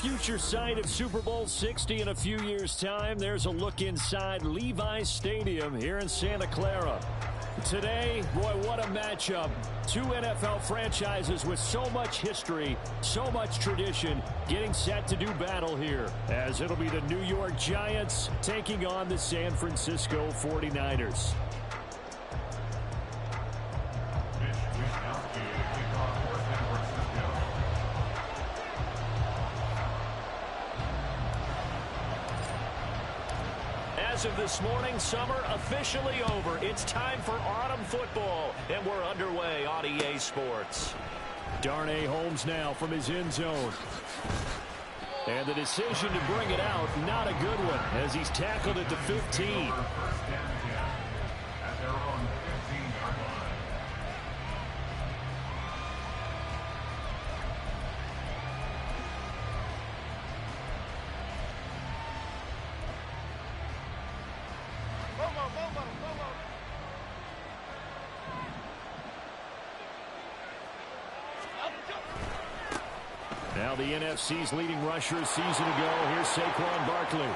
future site of Super Bowl 60 in a few years' time. There's a look inside Levi's Stadium here in Santa Clara. Today, boy, what a matchup. Two NFL franchises with so much history, so much tradition, getting set to do battle here, as it'll be the New York Giants taking on the San Francisco 49ers. As of this morning, summer officially over. It's time for autumn football, and we're underway on EA Sports. Darnay Holmes now from his end zone. And the decision to bring it out, not a good one, as he's tackled at the 15. Now the NFC's leading rusher a season ago. Here's Saquon Barkley.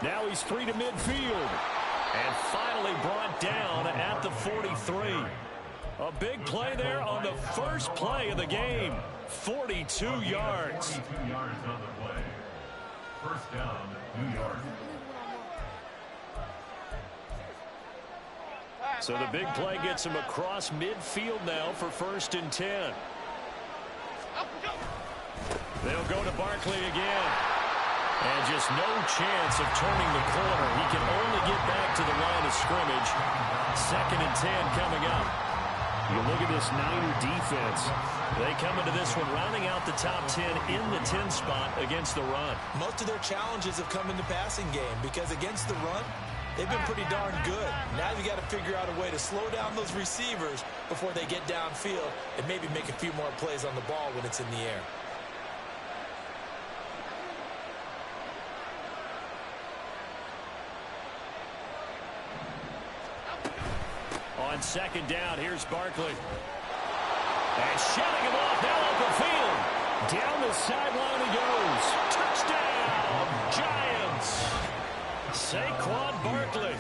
Now he's free to midfield. And finally brought down at the 43. A big play there on the first play of the game. 42 yards. 42 yards on the play. First down, New York. So the big play gets him across midfield now for 1st and 10. They'll go to Barkley again. And just no chance of turning the corner. He can only get back to the line of scrimmage. 2nd and 10 coming up. You look at this Niner defense. They come into this one rounding out the top 10 in the 10 spot against the run. Most of their challenges have come in the passing game because against the run, they've been pretty darn good. Now you got to figure out a way to slow down those receivers before they get downfield and maybe make a few more plays on the ball when it's in the air. On 2nd down, here's Barkley. And shutting him off now off the field. Down the sideline he goes. Touchdown, Giants. Saquon Barkley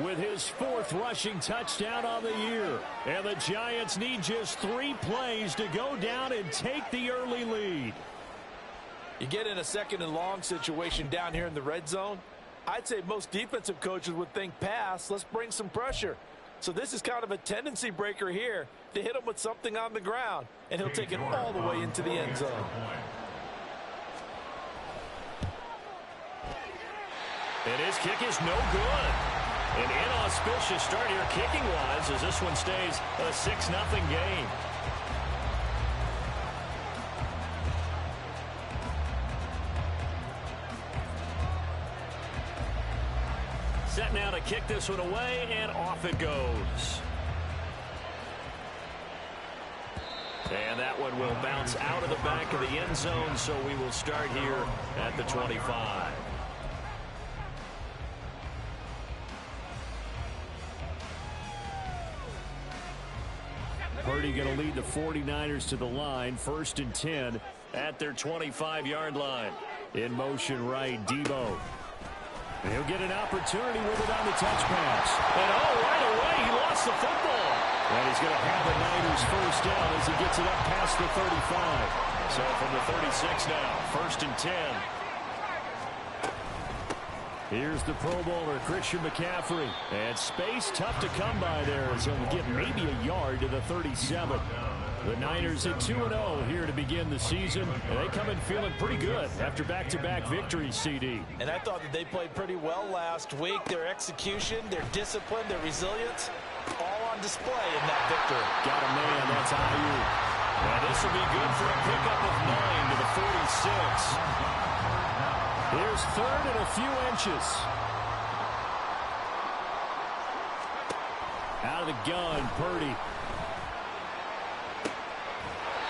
with his 4th rushing touchdown on the year. And the Giants need just 3 plays to go down and take the early lead. You get in a 2nd and long situation down here in the red zone. I'd say most defensive coaches would think pass. Let's bring some pressure. So this is kind of a tendency breaker here to hit him with something on the ground. And he'll take it all the way into the end zone. And his kick is no good. An inauspicious start here kicking-wise as this one stays a 6-0 game. Set now to kick this one away, and off it goes. And that one will bounce out of the back of the end zone, so we will start here at the 25. Purdy going to lead the 49ers to the line. 1st and 10 at their 25-yard line. In motion right, Debo. He'll get an opportunity with it on the touch pass. And right away, he lost the football. And he's going to have the Niners first down as he gets it up past the 35. So from the 36 now, 1st and 10. Here's the Pro Bowler, Christian McCaffrey. And space tough to come by there as he'll get maybe a yard to the 37. The Niners at 2-0 here to begin the season. And they come in feeling pretty good after back-to-back victories, CD. And I thought that they played pretty well last week. Their execution, their discipline, their resilience, all on display in that victory. Got a man, that's IU. And this will be good for a pickup of 9 to the 46. Here's 3rd and a few inches. Out of the gun, Purdy.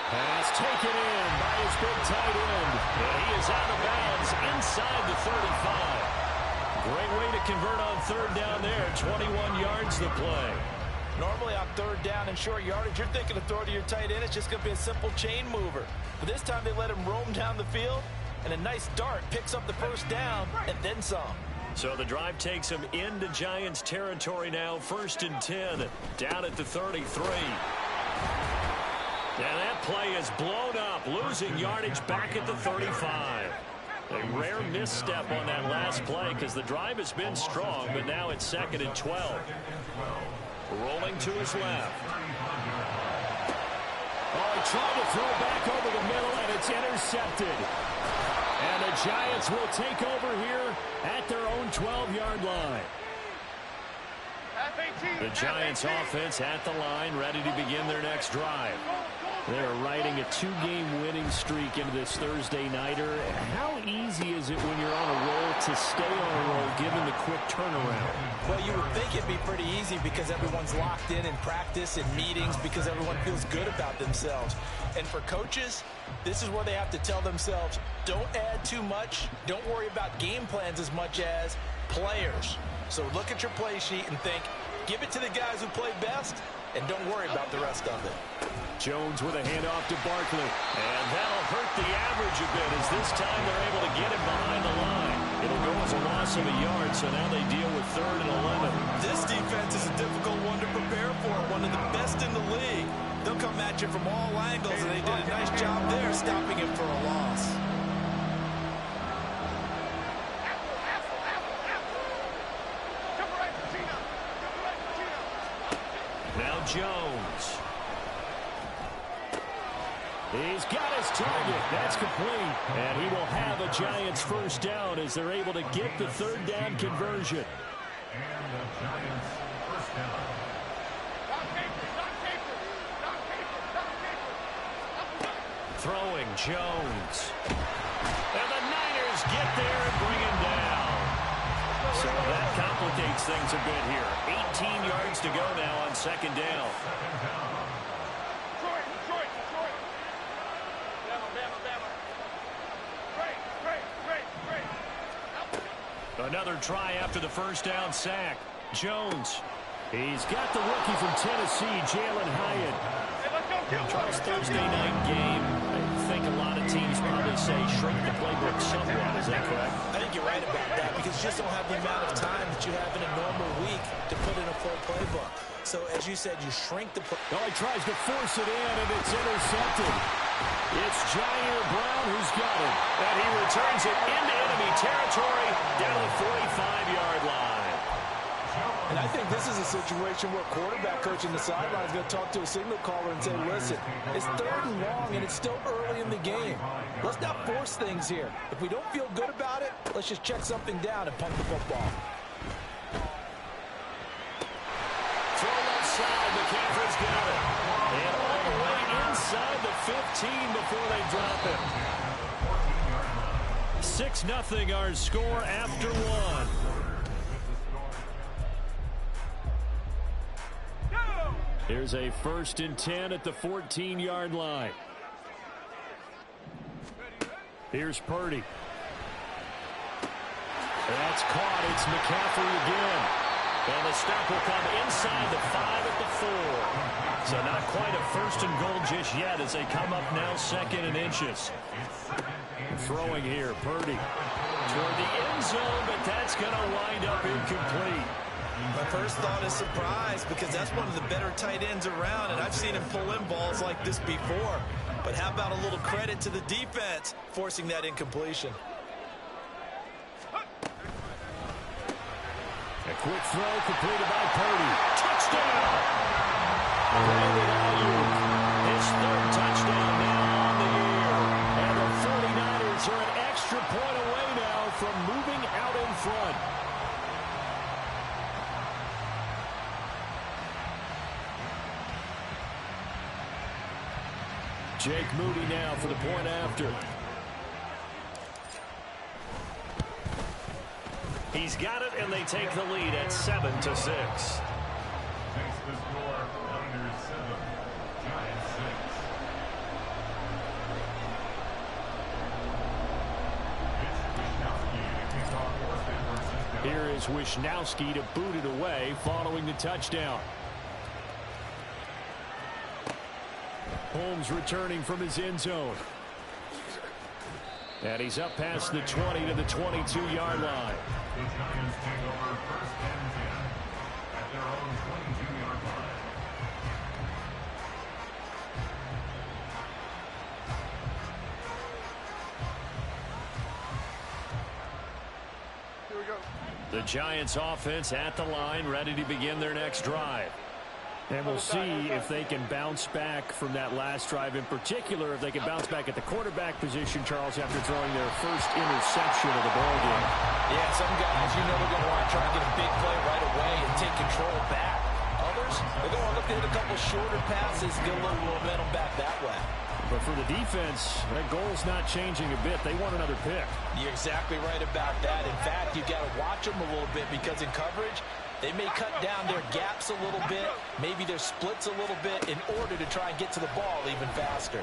Pass taken in by his big tight end. And he is out of bounds inside the 35. Great way to convert on 3rd down there. 21 yards the play. Normally on 3rd down and short yardage, you're thinking of throw to your tight end. It's just going to be a simple chain mover. But this time they let him roam down the field. and a nice dart picks up the first down and then some. So the drive takes him into Giants territory now. 1st and 10, down at the 33. And that play is blown up, losing yardage back at the 35. A rare misstep on that last play because the drive has been strong, but now it's 2nd and 12. Rolling to his left. Oh, he tried to throw back over the middle, and it's intercepted. And the Giants will take over here at their own 12-yard line. The Giants offense at the line, ready to begin their next drive. They're riding a 2-game winning streak into this Thursday nighter. How easy is it when you're on a roll to stay on a roll given the quick turnaround? Well, you would think it'd be pretty easy because everyone's locked in practice and meetings because everyone feels good about themselves. And for coaches, this is where they have to tell themselves, don't add too much. Don't worry about game plans as much as players. So look at your play sheet and think, give it to the guys who play best, and don't worry about the rest of it. Jones with a handoff to Barkley. And that'll hurt the average a bit as this time they're able to get him behind the line. It'll go as a loss of a yard, so now they deal with 3rd and 11. This defense is a difficult one to prepare for, one of the best in the league. They'll come at you from all angles, and they did a nice job there stopping him for a loss. Now Jones. He's got his target. That's complete. And he will have a Giants first down as they're able to get the 3rd down conversion. And the Giants first down. Throwing Jones. And the Niners get there and bring him down. So that complicates things a bit here. 18 yards to go now on 2nd down. Another try after the first down sack. Jones. He's got the rookie from Tennessee, Jalen Hyatt. Charles, Thursday night game. I think a lot of teams probably say shrink the playbook somewhat. Is that correct? I think you're right about that because you just don't have the amount of time that you have in a normal week to put in a full playbook. So, as you said, you shrink the play. Oh, he tries to force it in, and it's intercepted. It's Jair Brown who's got it. And he returns it into enemy territory down the 45-yard line. And I think this is a situation where quarterback coach in the sideline is going to talk to a signal caller and say, listen, it's 3rd and long, and it's still early in the game. Let's not force things here. If we don't feel good about it, let's just check something down and punt the football. Throw left side, McCaffrey's got it. And all the way inside the 15 before they drop it. 6-0 our score after 1. Here's a 1st and 10 at the 14-yard line. Here's Purdy. That's caught. It's McCaffrey again. And the stop will come inside the 5 at the 4. So not quite a 1st and goal just yet as they come up now 2nd and inches. Throwing here, Purdy. Toward the end zone, but that's going to wind up incomplete. My first thought is surprise because that's one of the better tight ends around, and I've seen him pull in balls like this before. But how about a little credit to the defense forcing that incompletion? A quick throw completed by Purdy. Touchdown! Brandon Ayuk, his 3rd touchdown now on the year. And the 49ers are an extra point away now from moving out in front. Jake Moody now for the point after. He's got it, and they take the lead at 7-6. Takes the score, Niners 7, Giants 6. Here is Wishnowski to boot it away following the touchdown. Holmes returning from his end zone. And he's up past the 20 to the 22-yard line. The Giants take over first and 10 at their own 22-yard line. Here we go. The Giants offense at the line, ready to begin their next drive. And we'll see if they can bounce back from that last drive, in particular if they can bounce back at the quarterback position, Charles, after throwing their first interception of the ballgame. Yeah, some guys, you know, they're going to want to try to get a big play right away and take control back. Others, they're going to look to hit a couple shorter passes, get a little momentum back that way. But for the defense, that goal's not changing a bit. They want another pick. You're exactly right about that. In fact, you've got to watch them a little bit because in coverage, they may cut down their gaps a little bit, maybe their splits a little bit in order to try and get to the ball even faster.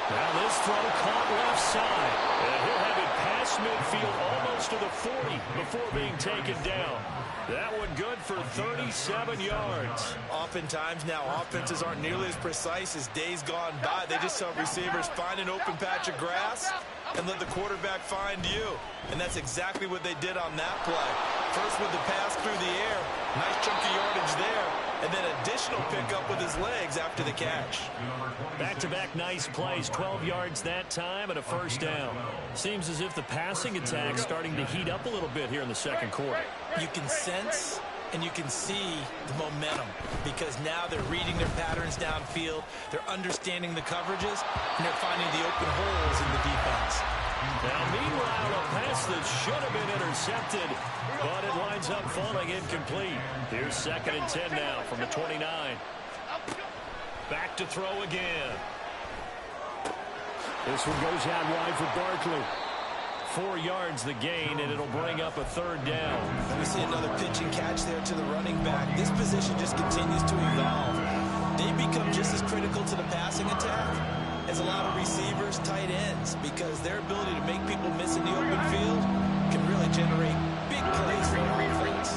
Now this throw caught left side. And he'll have it past midfield almost to the 40 before being taken down. That one good for 37 yards. Oftentimes now offenses aren't nearly as precise as days gone by. They just tell receivers, find an open patch of grass and let the quarterback find you. And that's exactly what they did on that play. First with the pass through the air, nice chunk of yardage there, and then additional pickup with his legs after the catch. Back-to-back nice plays, 12 yards that time and a first down. Seems as if the passing attack's starting to heat up a little bit here in the second quarter. You can sense and you can see the momentum because now they're reading their patterns downfield, they're understanding the coverages, and they're finding the open holes in the defense. Now, meanwhile, a pass that should have been intercepted, but it winds up falling incomplete. Here's 2nd and 10 now from the 29. Back to throw again. This one goes out wide for Barkley. 4 yards the gain, and it'll bring up a 3rd down. We see another pitch and catch there to the running back. This position just continues to evolve. They become just as critical to the passing attack as a lot of receivers, tight ends, because their ability to make people miss in the open field can really generate big plays for their offense.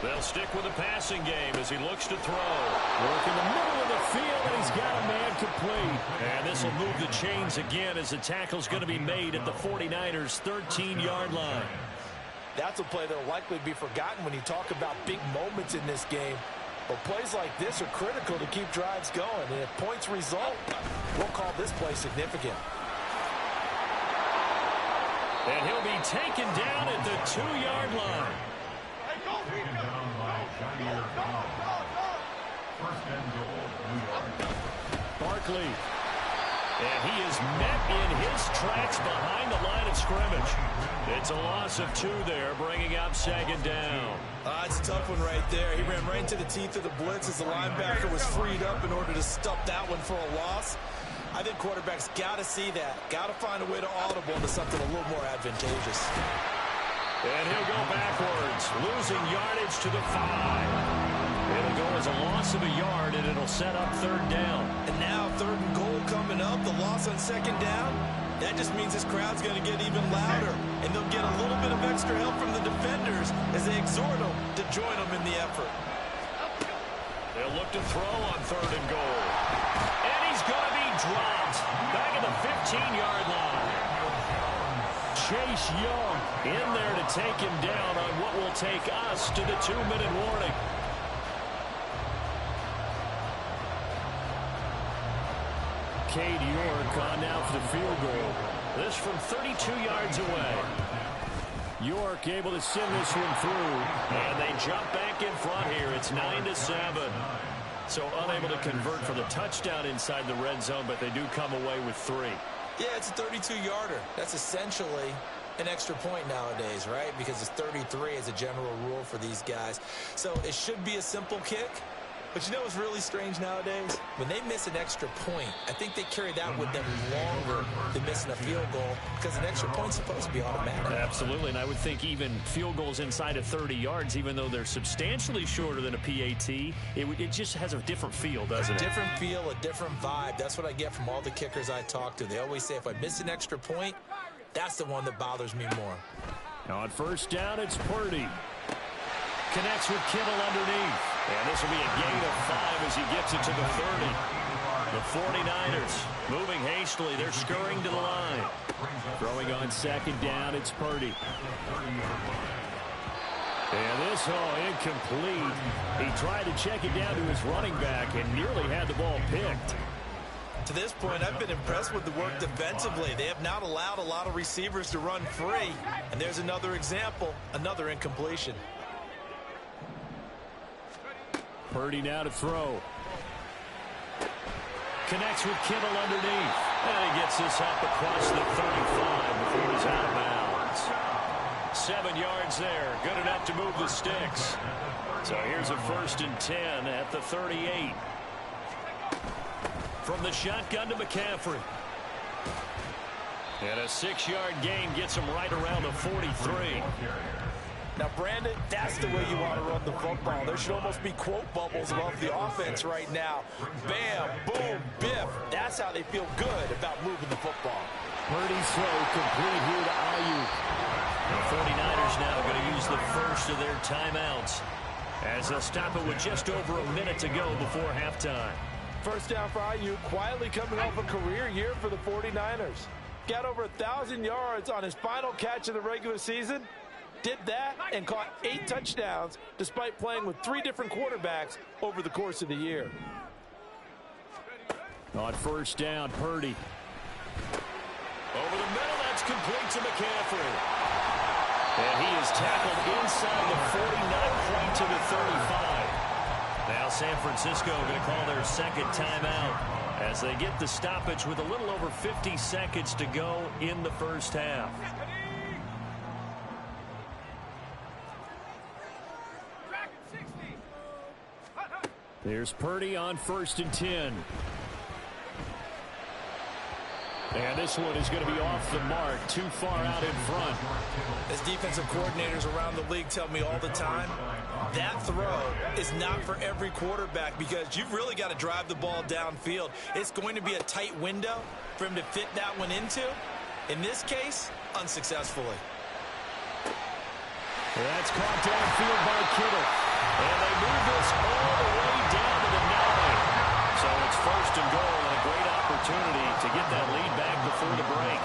They'll stick with the passing game as he looks to throw. Work in the middle of the field, and he's got a man complete. And this will move the chains again as the tackle's going to be made at the 49ers' 13-yard line. That's a play that will likely be forgotten when you talk about big moments in this game. But plays like this are critical to keep drives going. And if points result, we'll call this play significant. And he'll be taken down at the 2-yard line. Taken down by Jair. First and goal, New York. Barkley. And he is met in his tracks behind the line of scrimmage. It's a loss of 2 there, bringing up 2nd down. It's a tough one right there. He ran right into the teeth of the blitz as the linebacker was freed up in order to stop that one for a loss. I think quarterbacks got to see that. Got to find a way to audible into something a little more advantageous. And he'll go backwards, losing yardage to the 5. It'll go as a loss of a yard, and it'll set up 3rd down. And now 3rd and goal coming up, the loss on 2nd down. That just means this crowd's going to get even louder, and they'll get a little bit of extra help from the defenders as they exhort them to join them in the effort. They'll look to throw on 3rd and goal. And he's going to be dropped back at the 15-yard line. Chase Young in there to take him down on what will take us to the 2-minute warning. Cade York on now for the field goal. This from 32 yards away. York able to send this one through, and they jump back in front here. It's 9-7. So unable to convert for the touchdown inside the red zone, but they do come away with 3. Yeah, it's a 32-yarder. That's essentially an extra point nowadays, right? Because it's 33 as a general rule for these guys. So it should be a simple kick. But you know what's really strange nowadays? When they miss an extra point, I think they carry that with them longer than missing a field goal because an extra point's supposed to be automatic. Absolutely, and I would think even field goals inside of 30 yards, even though they're substantially shorter than a PAT, it just has a different feel, doesn't it? A different feel, a different vibe. That's what I get from all the kickers I talk to. They always say if I miss an extra point, that's the one that bothers me more. Now on 1st down, it's Purdy. Connects with Kittle underneath. And this will be a gain of 5 as he gets it to the 30. The 49ers moving hastily. They're scurrying to the line. Throwing on second down, it's Purdy. And this, incomplete. He tried to check it down to his running back and nearly had the ball picked. To this point, I've been impressed with the work defensively. They have not allowed a lot of receivers to run free. And there's another example, another incompletion. Purdy now to throw. Connects with Kittle underneath. And he gets this up across the 35 before he's out of bounds. 7 yards there. Good enough to move the sticks. So here's a 1st and 10 at the 38. From the shotgun to McCaffrey. And a 6-yard gain gets him right around the 43. Now, Brandon, that's the way you want to run the football. There should almost be quote bubbles above the offense right now. Bam, boom, biff. That's how they feel good about moving the football. Purdy's throw complete here to Ayuk. The 49ers now going to use the first of their timeouts as they'll stop it with just over a minute to go before halftime. First down for Ayuk, quietly coming off a career year for the 49ers. Got over 1,000 yards on his final catch of the regular season. Did that and caught 8 touchdowns despite playing with 3 different quarterbacks over the course of the year. On first down, Purdy. Over the middle, that's complete to McCaffrey. And he is tackled inside the 49, point to the 35. Now San Francisco going to call their second timeout as they get the stoppage with a little over 50 seconds to go in the first half. There's Purdy on 1st and 10. And this one is going to be off the mark, too far out in front. As defensive coordinators around the league tell me all the time, that throw is not for every quarterback because you've really got to drive the ball downfield. It's going to be a tight window for him to fit that one into. In this case, unsuccessfully. That's caught downfield by Kittle. And they move this all the way down to the 9. So it's 1st and goal and a great opportunity to get that lead back before the break.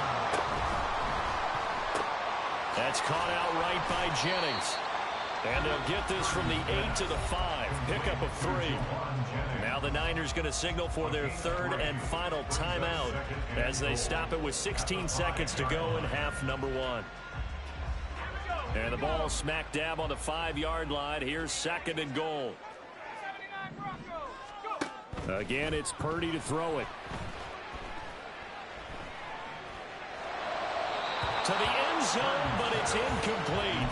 That's caught out right by Jennings. And they'll get this from the 8 to the 5. Pickup of 3. Now the Niners going to signal for their 3rd and final timeout as they stop it with 16 seconds to go in half number 1. And the ball smack dab on the 5-yard line. Here's 2nd and goal. Again, it's Purdy to throw it. To the end zone, but it's incomplete.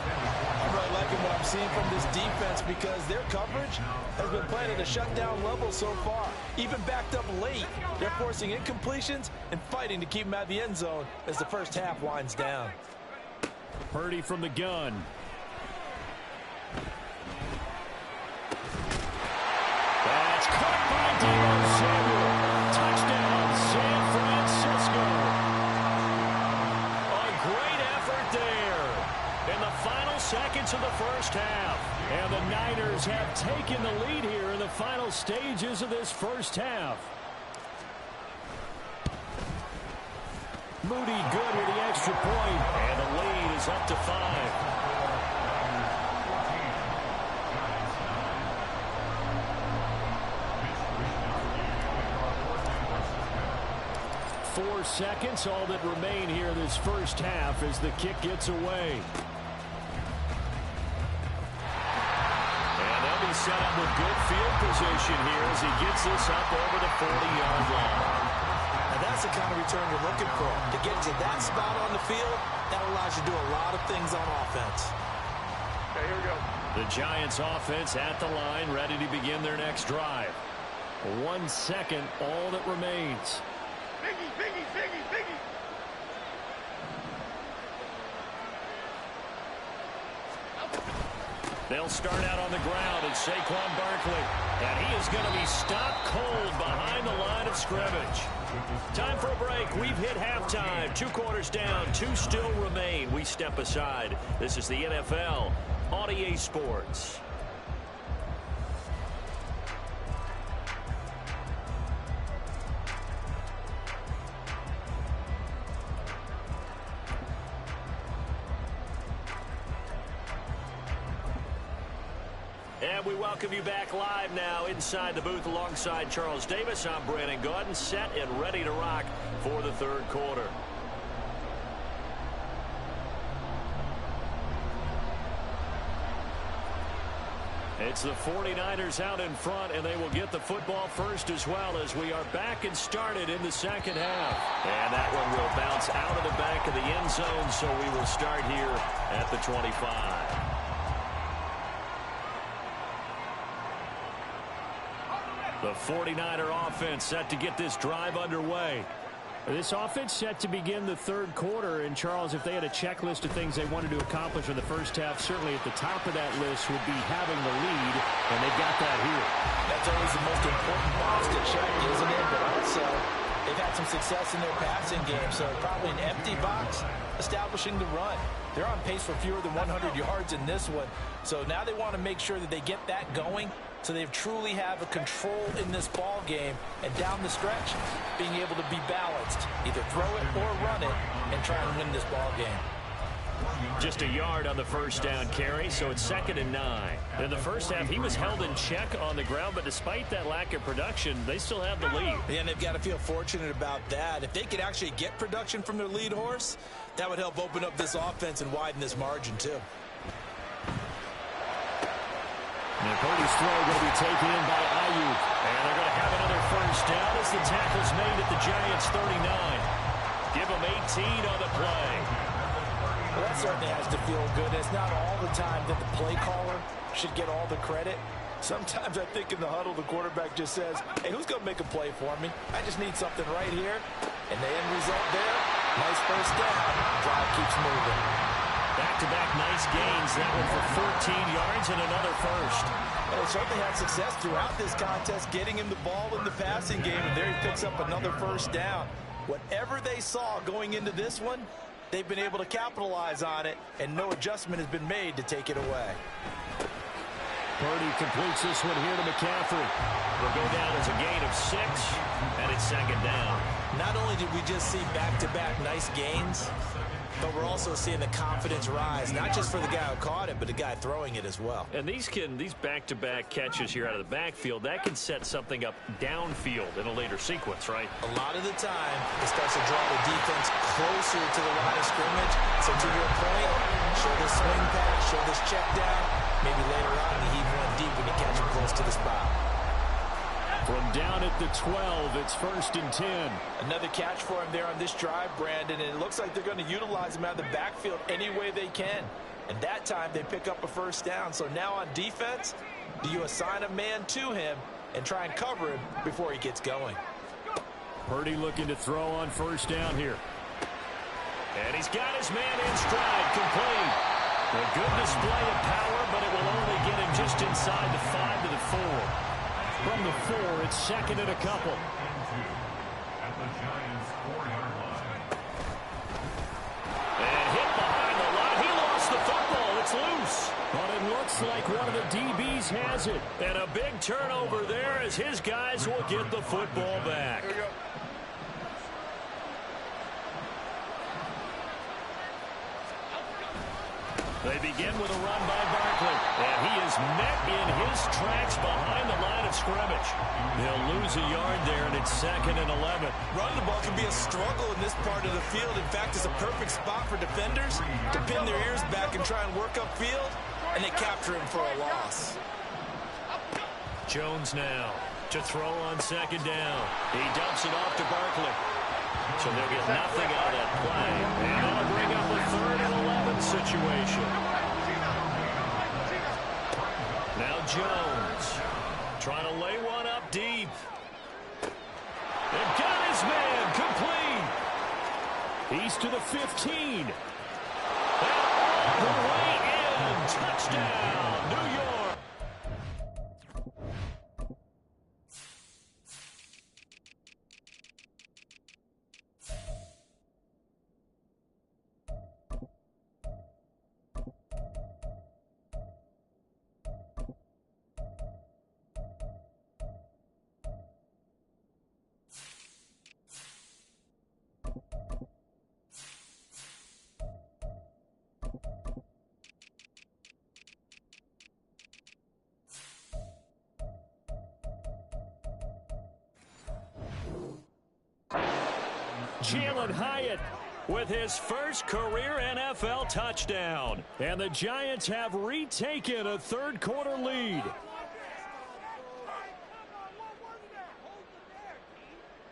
I'm really liking what I'm seeing from this defense because their coverage has been playing at a shutdown level so far. Even backed up late, they're forcing incompletions and fighting to keep them out of the end zone as the first half winds down. Purdy from the gun. That's caught by Deebo Samuel. Touchdown, San Francisco. A great effort there in the final seconds of the first half. And the Niners have taken the lead here in the final stages of this first half. Moody good with the extra point, and the lead is up to 5. 4 seconds, all that remain here this first half as the kick gets away. And they'll be set up with good field position here as he gets this up over the 40-yard line. Now that's the kind of return you're looking for. To get to that spot on the field, that allows you to do a lot of things on offense. Okay, here we go. The Giants offense at the line, ready to begin their next drive. 1 second, all that remains. Biggie, biggie, biggie, biggie. They'll start out on the ground at Saquon Barkley. And he is going to be stopped cold behind the line of scrimmage. Time for a break. We've hit halftime. 2 quarters down. 2 still remain. We step aside. This is the NFL on EA Sports. – And we welcome you back live now inside the booth alongside Charles Davis. I'm Brandon Gaudin, set and ready to rock for the third quarter. It's the 49ers out in front, and they will get the football first as well as we are back and started in the second half. And that one will bounce out of the back of the end zone, so we will start here at the 25. The 49er offense set to get this drive underway. This offense set to begin the third quarter. And, Charles, if they had a checklist of things they wanted to accomplish in the first half, certainly at the top of that list would be having the lead, and they've got that here. That's always the most important box to check, isn't it? But also, they've had some success in their passing game, so probably an empty box establishing the run. They're on pace for fewer than 100 yards in this one. So now they want to make sure that they get that going so they truly have a control in this ball game, and down the stretch, being able to be balanced, either throw it or run it, and try and win this ball game. Just a yard on the first down carry, so it's 2nd and 9. In the first half, he was held in check on the ground, but despite that lack of production, they still have the lead. And they've got to feel fortunate about that. If they could actually get production from their lead horse, that would help open up this offense and widen this margin, too. And Purdy's throw going to be taken in by Ayuk. And they're going to have another first down as the tackle's made at the Giants' 39. Give them 18 on the play. Well, that certainly has to feel good. It's not all the time that the play caller should get all the credit. Sometimes I think in the huddle, the quarterback just says, hey, who's going to make a play for me? I just need something right here. And the end result there, nice first down. Drive keeps moving. Back-to-back nice gains. That one for 14 yards and another first. Well, they certainly had success throughout this contest, getting him the ball in the passing game, and there he picks up another first down. Whatever they saw going into this one, they've been able to capitalize on it, and no adjustment has been made to take it away. Purdy completes this one here to McCaffrey. Will go down as a gain of 6, and it's 2nd down. Not only did we just see back-to-back nice gains, but we're also seeing the confidence rise, not just for the guy who caught it, but the guy throwing it as well. And these back-to-back catches here out of the backfield, that can set something up downfield in a later sequence, right? A lot of the time, it starts to draw the defense closer to the line of scrimmage. So to your point, show this swing pass, show this check down. Maybe later on, you heave one deep when you catch him close to the spot. From down at the 12, it's 1st and 10. Another catch for him there on this drive, Brandon, and it looks like they're going to utilize him out of the backfield any way they can. And that time, they pick up a first down. So now on defense, do you assign a man to him and try and cover him before he gets going? Purdy looking to throw on first down here. And he's got his man in stride, complete. A good display of power, but it will only get him just inside the 5 to the 4. From the 4, it's 2nd and a couple. At the Giants' 4-yard line. And hit behind the line. He lost the football. It's loose. But it looks like one of the DBs has it. And a big turnover there as his guys will get the football back. They begin with a run by Barkley, and he is met in his tracks behind the line of scrimmage. They'll lose a yard there, and it's 2nd and 11. Running the ball can be a struggle in this part of the field. In fact, it's a perfect spot for defenders to pin their ears back and try and work upfield, and they capture him for a loss. Jones now to throw on 2nd down. He dumps it off to Barkley. So they'll get nothing out of that play. And that'll bring up a 3rd and 11 situation. Now Jones trying to lay one up deep. They've got his man complete. He's to the 15. And all the way in. Touchdown, New York. Jalen Hyatt with his first career NFL touchdown. And the Giants have retaken a third-quarter lead.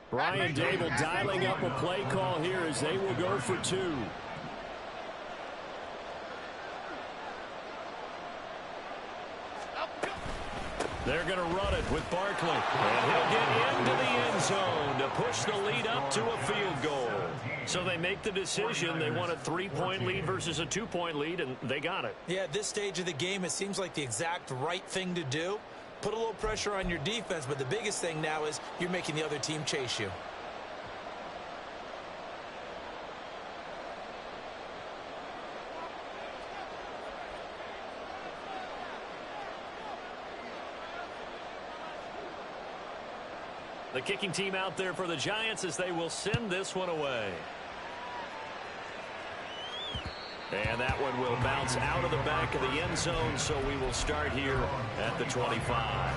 Brian Dable dialing up a play call here as they will go for two. They're going to run it with Barkley. And he'll get into the end zone to push the lead up to a field goal. So they make the decision. They want a 3-point lead versus a 2-point lead, and they got it. Yeah, at this stage of the game, it seems like the exact right thing to do. Put a little pressure on your defense, but the biggest thing now is you're making the other team chase you. The kicking team out there for the Giants as they will send this one away. And that one will bounce out of the back of the end zone, so we will start here at the 25.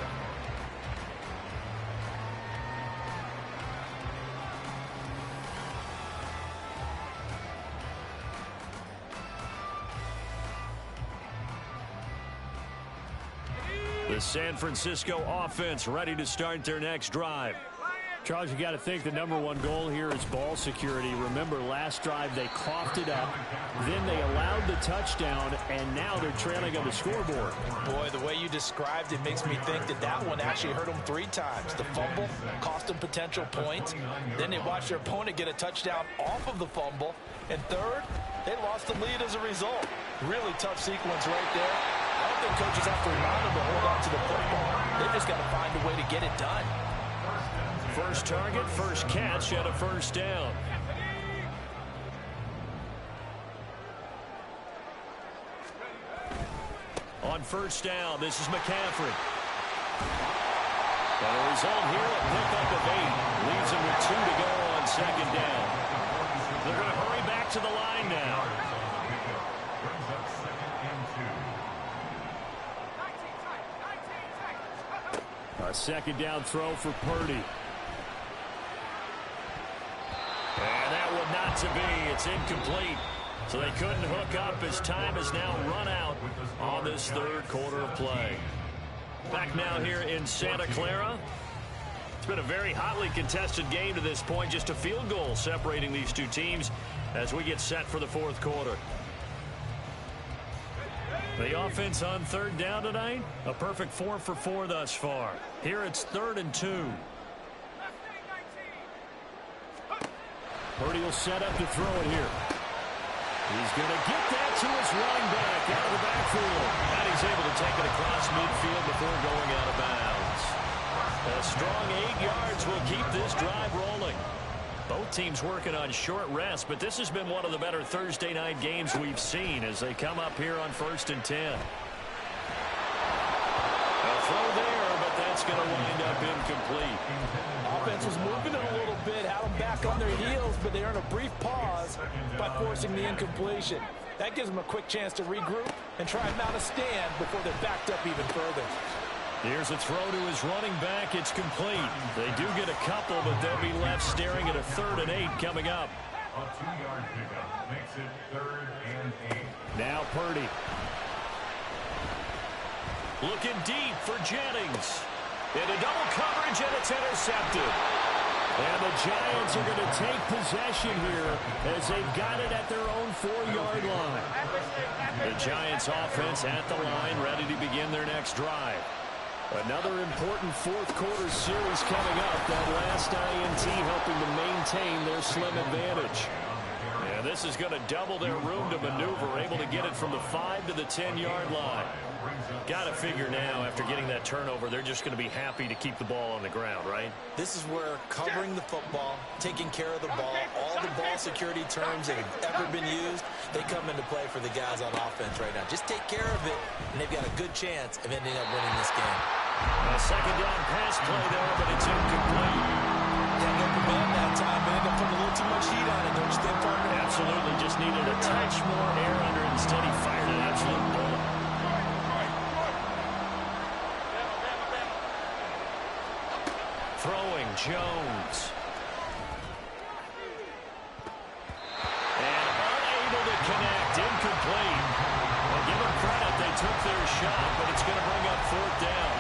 The San Francisco offense ready to start their next drive. Charles, you got to think the #1 goal here is ball security. Remember, last drive they coughed it up, then they allowed the touchdown, and now they're trailing on the scoreboard. Boy, the way you described it makes me think that that one actually hurt them 3 times. The fumble cost them potential points. Then they watched their opponent get a touchdown off of the fumble. And third, they lost the lead as a result. Really tough sequence right there. I don't think coaches have to remind them to hold on to the football. They just got to find a way to get it done. First target, first catch, and a first down. On first down, this is McCaffrey. And the result here, a pickup of 8. Leaves him with 2 to go on second down. They're going to hurry back to the line now. A second down throw for Purdy. And that one not to be. It's incomplete. So they couldn't hook up as time has now run out on this third quarter of play. Back now here in Santa Clara. It's been a very hotly contested game to this point. Just a field goal separating these two teams as we get set for the fourth quarter. The offense on third down tonight, a perfect 4 for 4 thus far. Here it's 3rd and 2. Purdy will set up to throw it here. He's going to get that to his running back out of the backfield. And he's able to take it across midfield before going out of bounds. A strong 8 yards will keep this drive rolling. Both teams working on short rest, but this has been one of the better Thursday night games we've seen as they come up here on 1st and 10. A throw there, but that's going to wind up incomplete. Offense was moving it a little bit, had them back on their heels, but they earned a brief pause by forcing the incompletion. That gives them a quick chance to regroup and try and mount a stand before they're backed up even further. Here's a throw to his running back. It's complete. They do get a couple, but they'll be left staring at a 3rd and 8 coming up. A 2-yard pickup makes it 3rd and 8. Now Purdy. Looking deep for Jennings. Into double coverage, and it's intercepted. And the Giants are going to take possession here as they've got it at their own 4-yard line. The Giants offense at the line, ready to begin their next drive. Another important fourth quarter series coming up. That last INT helping to maintain their slim advantage. And this is going to double their room to maneuver, able to get it from the 5 to the 10-yard line. Got to figure now, after getting that turnover, they're just going to be happy to keep the ball on the ground, right? This is where covering the football, taking care of the ball, all the ball security terms that have ever been used, they come into play for the guys on offense right now. Just take care of it, and they've got a good chance of ending up winning this game. A second down pass play there, but it's incomplete. Yeah, no command that time, but ended up putting a little too much heat on it, don't you think, partner? Absolutely, just needed a touch more air under it. Instead, he fired an absolute bullet. Throwing Jones. connect. Incomplete. Well, give them credit. They took their shot, but it's going to bring up fourth down.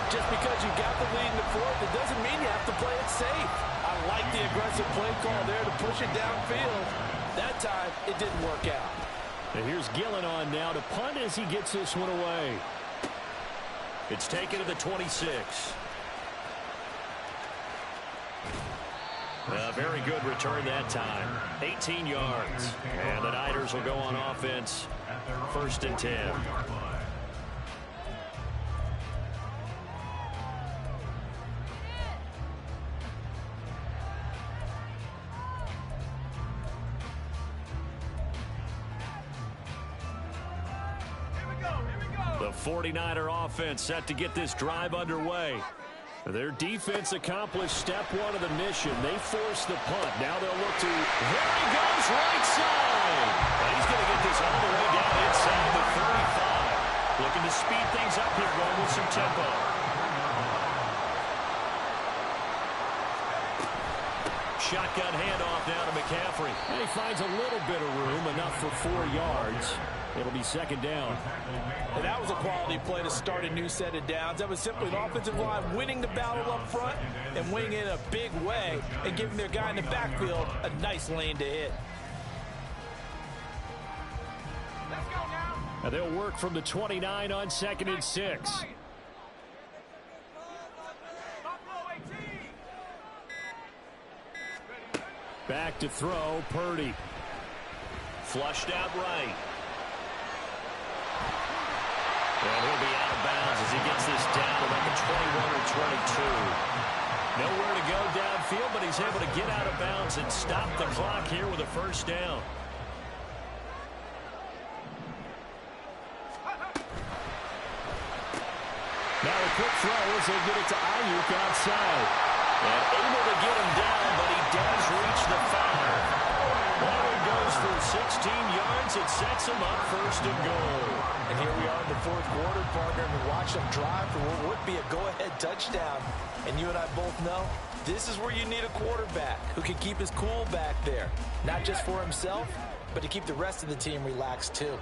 Just because you got the lead in the fourth, it doesn't mean you have to play it safe. I like the aggressive play call there to push it downfield. That time, it didn't work out. And here's Gillen on now to punt as he gets this one away. It's taken to the 26. A very good return that time. 18 yards. And the Niners will go on offense. 1st and 10. The 49er offense set to get this drive underway. Their defense accomplished step one of the mission. They forced the punt. Now they'll look to... There he goes, right side! And he's going to get this all the way down inside the 35. Looking to speed things up here, going with some tempo. Shotgun handoff now to McCaffrey. And he finds a little bit of room, enough for 4 yards. It'll be 2nd down. And that was a quality play to start a new set of downs. That was simply an offensive line winning the battle up front and winning it in a big way and giving their guy in the backfield a nice lane to hit. And they'll work from the 29 on 2nd and 6. Back to throw, Purdy. Flushed out right. And he'll be out of bounds as he gets this down to like a 21 or 22. Nowhere to go downfield, but he's able to get out of bounds and stop the clock here with a 1st down. Now a quick throw as they get it to Ayuk outside. And able to get him down, but he does reach the 5. Ball goes for 16 yards. It sets him up 1st and goal. And here we are in the 4th quarter, partner, and watch them drive for what would be a go-ahead touchdown. And you and I both know this is where you need a quarterback who can keep his cool back there. Not just for himself, but to keep the rest of the team relaxed too.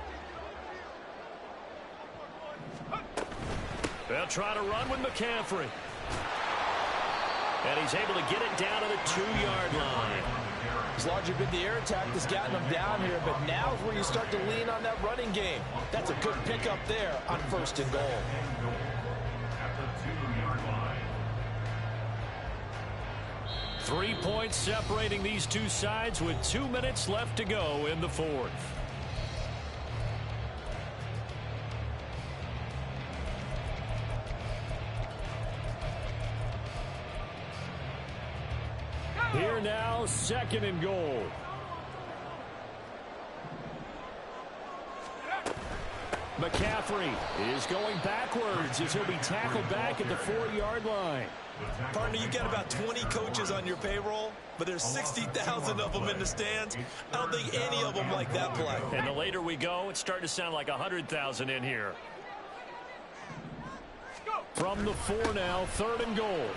They'll try to run with McCaffrey. And he's able to get it down to the 2-yard line. It's largely been the air attack that's gotten them down here, but now is where you start to lean on that running game. That's a good pickup there on 1st and goal. At the 2-yard line. 3 points separating these two sides with 2 minutes left to go in the 4th. Here now, 2nd and goal. McCaffrey is going backwards as he'll be tackled back at the 4-yard line. Partner, you got about 20 coaches on your payroll, but there's 60,000 of them in the stands. I don't think any of them like that play. And the later we go, it's starting to sound like 100,000 in here. From the 4 now, 3rd and goal.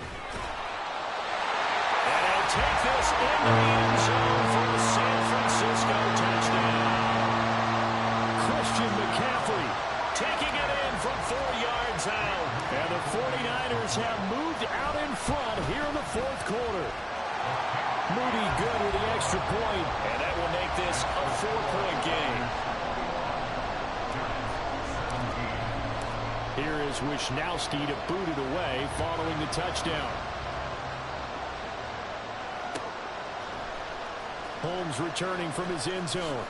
And he'll take this in the end zone for the San Francisco touchdown. Christian McCaffrey Taking it in from 4 yards out. And the 49ers have moved out in front here in the 4th quarter. Moody good with the extra point. And that will make this a 4-point game. Here is Wisnowski to boot it away following the touchdown. Holmes returning from his end zone.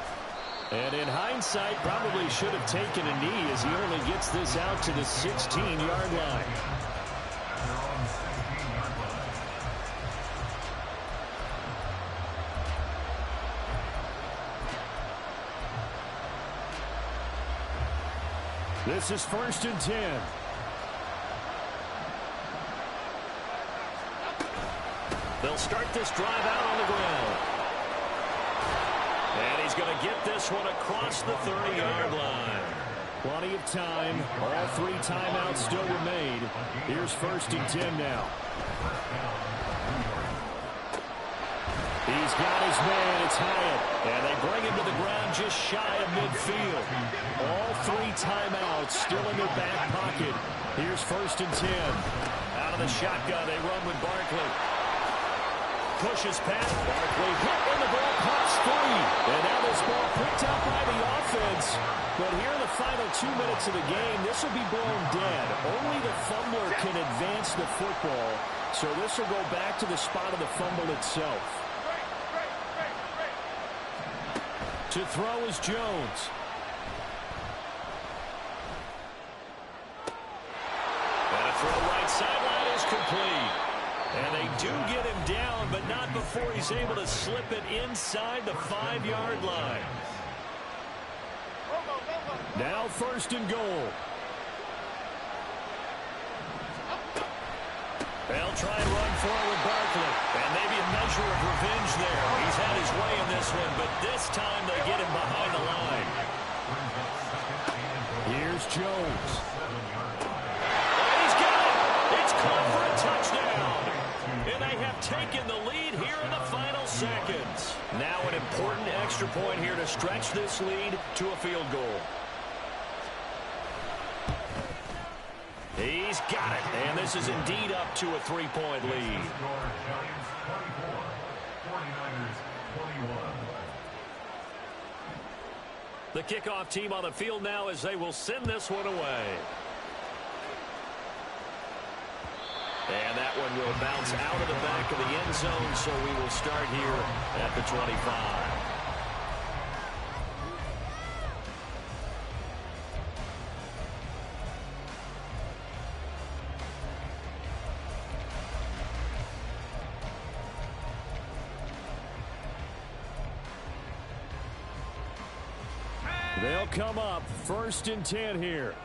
And in hindsight, probably should have taken a knee as he only gets this out to the 16-yard line. This is 1st and 10. They'll start this drive out on the ground. And he's going to get this one across the 30-yard line. Plenty of time. All 3 timeouts still remain. Here's 1st and 10 now. He's got his man. It's Hyatt. And they bring him to the ground just shy of midfield. All 3 timeouts still in their back pocket. Here's 1st and 10. Out of the shotgun, they run with Barkley. Pushes past Barkley. Hit when the ball pops free. And now this ball picked up by the offense. But here in the final 2 minutes of the game, this will be blown dead. Only the fumbler can advance the football. So this will go back to the spot of the fumble itself. To throw is Jones. And a throw right sideline is complete. And they do get him down, but not before he's able to slip it inside the 5-yard line. Now 1st and goal. They'll try and run forward Barkley. And maybe a measure of revenge there. He's had his way in this one, but this time they get him behind the line. Here's Jones. And he's got it. It's caught for a touchdown. And they have taken the lead here in the final seconds. Now an important extra point here to stretch this lead to a field goal. He's got it, and this is indeed up to a 3-point lead. The kickoff team on the field now as they will send this one away. And that one will bounce out of the back of the end zone, so we will start here at the 25. They'll come up 1st and 10 here.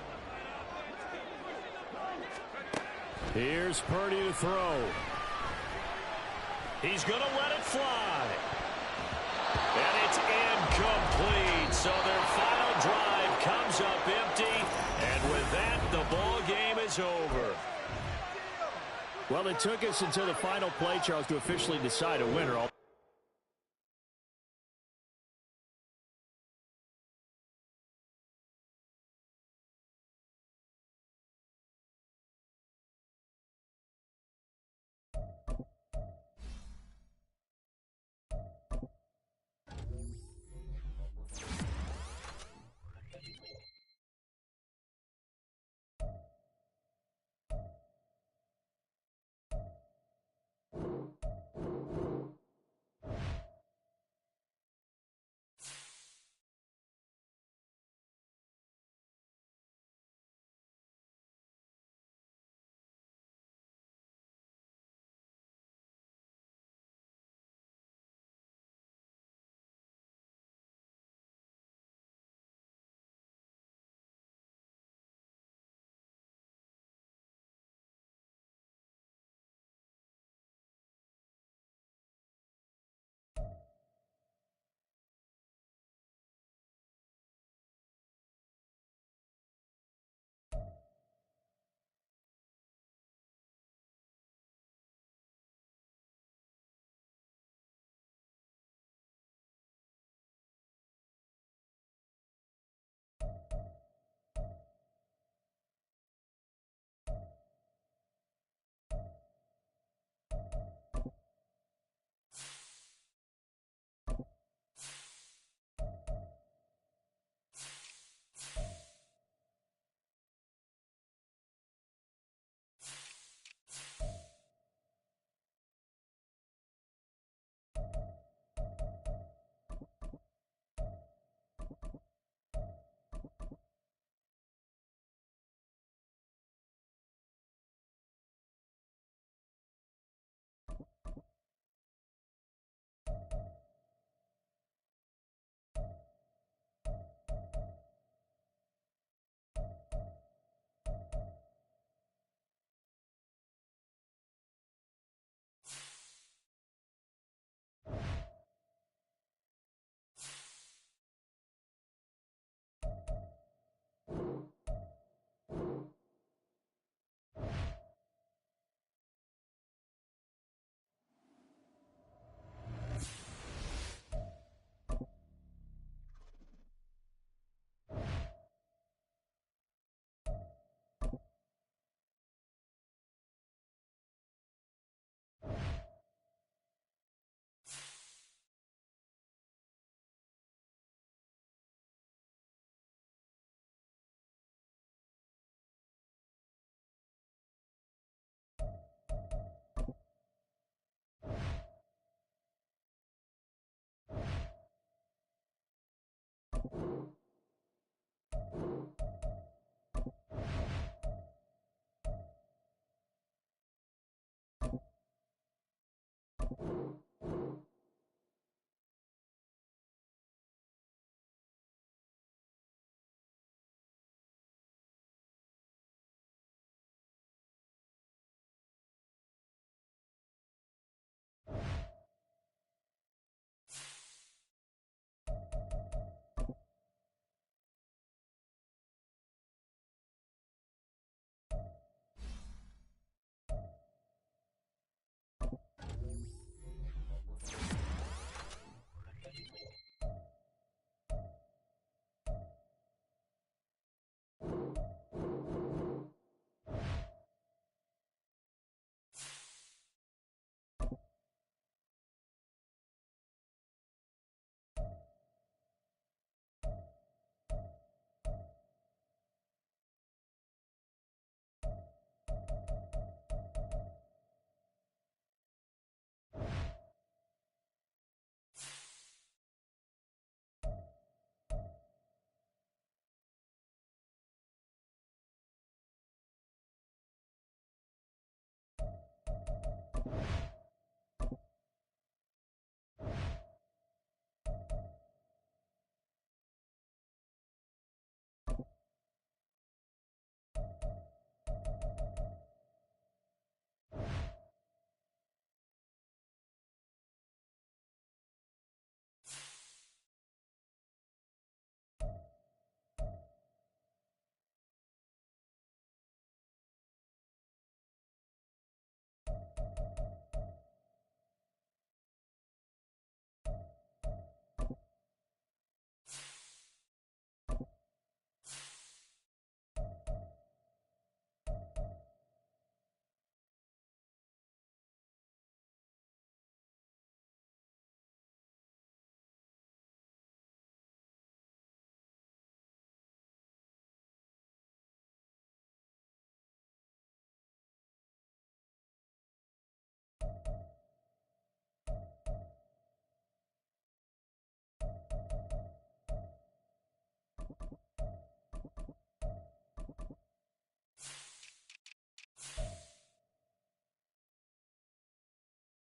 Here's Purdy to throw. He's going to let it fly. And it's incomplete. So their final drive comes up empty. And with that, the ball game is over. Well, it took us until the final play, Charles, to officially decide a winner.